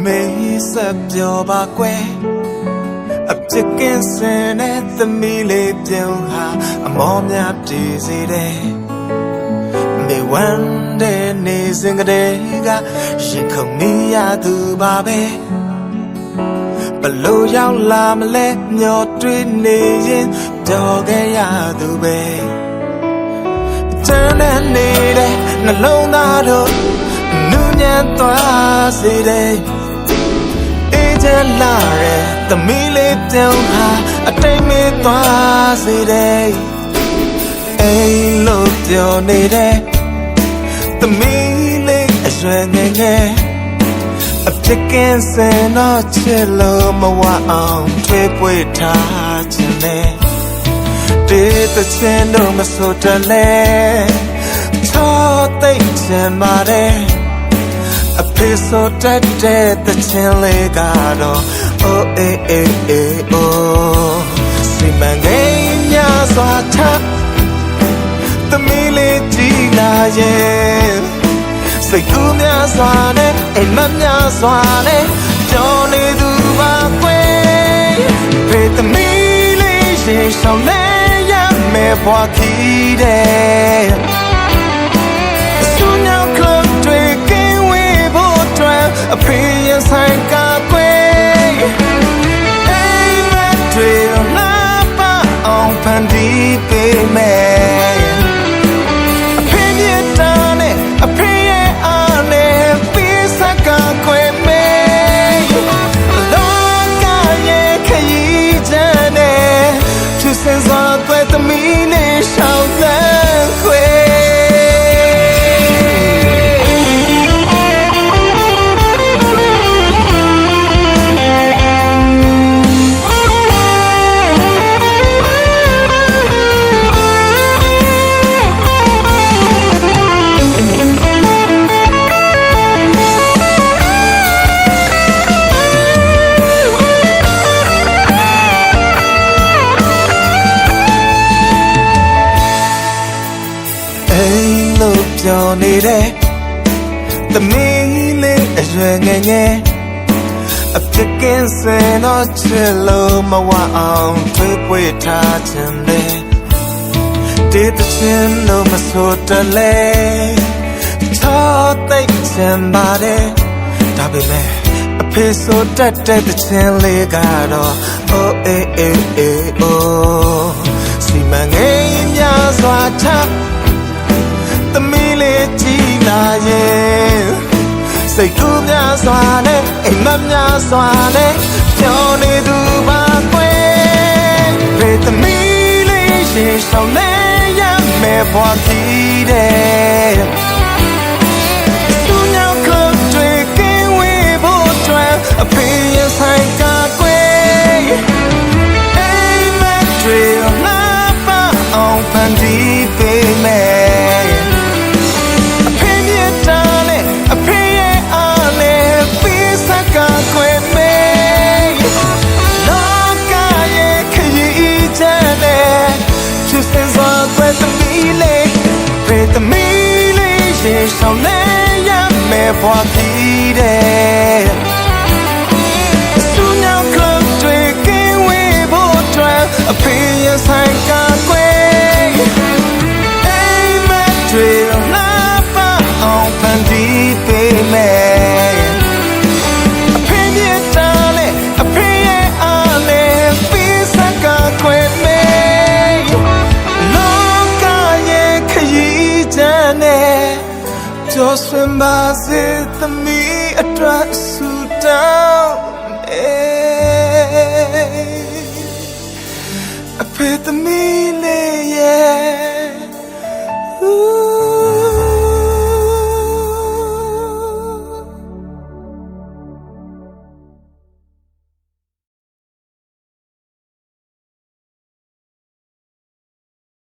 မေးစပ်ပြောပါကွယ်အပြစ်ကင်းစင်တဲ့သမီးလေးပြုံးဟာအမောများတည်စေတယ်မေဝမ်းတဲ့နေစဉ်ကလေးကရင်ခုန်နေရသူပါပဲဘလို့ရောက်လာမလဲမျောတွေးနေရင်တော်ခဲ့ရသူပဲတန်းတဲ့နေတဲ့နှလုံးသားတို့နူးညံ့သွားစေတယ်အေးချမ်းလာတဲ့သမီးလေးပြုံးဟာအတိတ်မေ့သွားစေတယ်အိမ်လို့ပြောနေတဲ့သမီးလေးအရွယ်ငယ်ငယ်အပြစ်ကင်းစင်တော့ချစ်လို့မဝအောင်ထွေးပွေထားခြင်းနဲ့တေးသချင်းတို့မဆိုတလဲချောသိမ့်ချင်ပါတယ်အဖေဆိုတတ်တဲ့သချင်းလေးကတော့အိုးအေးအေးအေးအိုးစီမံကိန်းများစွာထသမီးလေးကြည်လာရဲ့စိတ်ကူးများစွာနဲ့အိမ်မက်များစွာနဲ့ကြော်နေသူပါကွယ်ဖေးသမီးလေးရှေ့ဆောင်လဲရမယ်ဘွားခီးတဲ့စွမ်းရောက်ခလုတ်တွေကင်းဝေးဖို့အတွက်အဖေရင်ဆိုင်ကကွယ်အိမ်မက်တွေလာပါအောင်ဖန်တီးပေးမယ်သမီးလေးရှောင်းလန်းခွေပြောနေတဲ့သမီးလေးအရွယ်ငယ်ငယ်အပြစ်ကင်းစင်တော့ချစ်လို့မဝအောင်ထွေးပွေထားခြင်းနဲ့တေးသချင်းတို့မဆိုတလဲချောသိမ့်ချင်ပါတယ်ဒါပေမဲ့အဖေဆိုတတ်တဲ့သချင်းလေးကတော့အိုးအေးအေးအေးအိုးစီမံကိန်းများစွာချသမီးလေးကြည်လာရဲ့စိတ်ကူးများစွာနဲ့အိမ်မက်များစွာနဲ့ပြောနေသူပါကွယ်ဖေးသမီးလေးရှေ့ဆောင်လဲရမယ်ဘွားခီးတဲ့စွမ်းရောက်ခလုတ်တွေကင်းဝေးဖို့အတွက်အဖေရင်ဆိုင်ကကွယ်အိမ်မက်တွေလာပါအောင်ဖန်တီးပေးမယ်သမီးလေးရေဆောင်လဲရမယ်ဘွားခီးတဲ့စွမ်းရောက်ခလုတ်တွေကင်းဝေးဖို့အတွက်အဖေရင်ဆိုင်ကကွယ်အိမ်မက်တွေလာပါအောင်ဖန်တီးပေးမယ်အဖေမြတ်တာနဲ့အဖေရဲ့အားနဲ့ပြီးစကကွယ်ကျော်ဆွမ်းပါစေသမီးအတွက်ဆူတောင်းအဖေသမီးလေးရဲ့